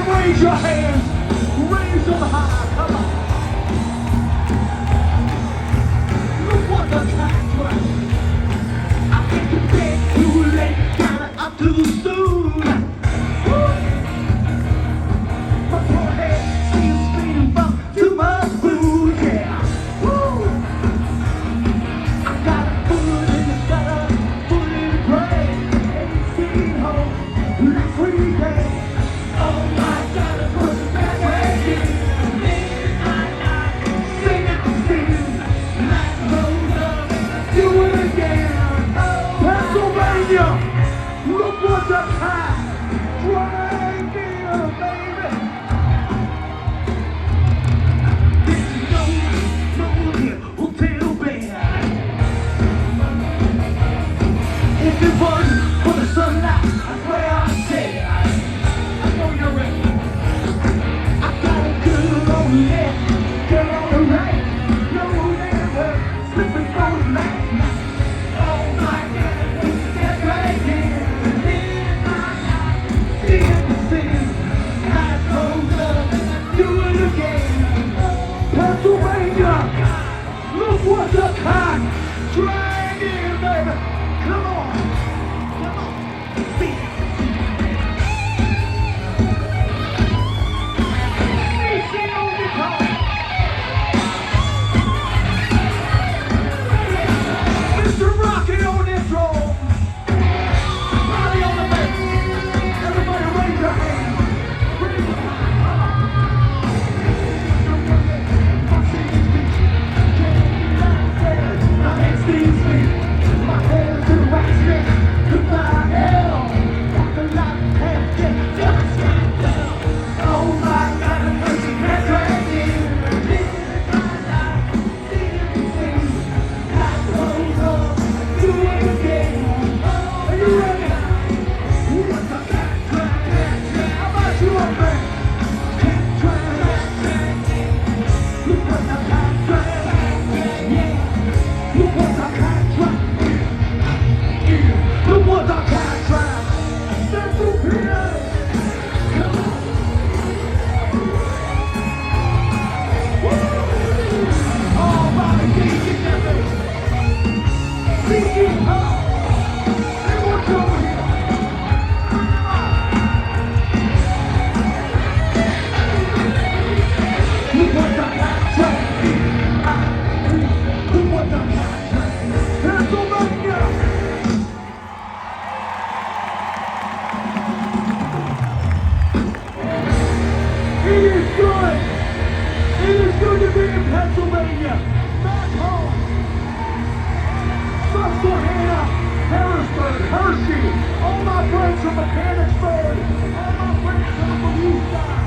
Raise your hands, raise them high, come on. Look what the time was. I think it's been too late, kinda up too soon. Woo. My poor head seems bleeding from too much food, yeah. Woo. I gotta put in the gutter, put in the grave, ain't seen home last weekend. Oh my God, I put it back again. Sing it, life goes up, do it again. Pennsylvania, look what the time right here, baby. This is no hotel bed. If it wasn't for the sunlight, I swear I'd say I know you're ready. I got a girl on the left, girl on the right. No never slipping for the last night. Oh my God, that's right here. Live my life, sing the sin. Life goes up, do it again. Pennsylvania, look what the time drag in, baby. Come on, see. Mr. Rocky on this roll. Body on the bass. Everybody raise your hands. Raise your hands. My hands these feet. My hands to the wax neck. Goodbye hell. Walk a lot and get just right down. Oh my God, I'm pushing that right in. Live my life, sing. Life goes on, do it again. Are you ready? What's the cat track? How about you up there? Cat track. Look what the cat track. Yeah. Look what the cat track. Yeah. Look what the cat track. Central PA. Come on. All Bobby King together. Singing hard. They want you over here. Look what the cat track is. Look what the cat track is. Pennsylvania. It is good. It is good to be in Pennsylvania. Back home. Susquehanna, Harrisburg, Hershey. All my friends from Mechanicsburg. All my friends from the East Side.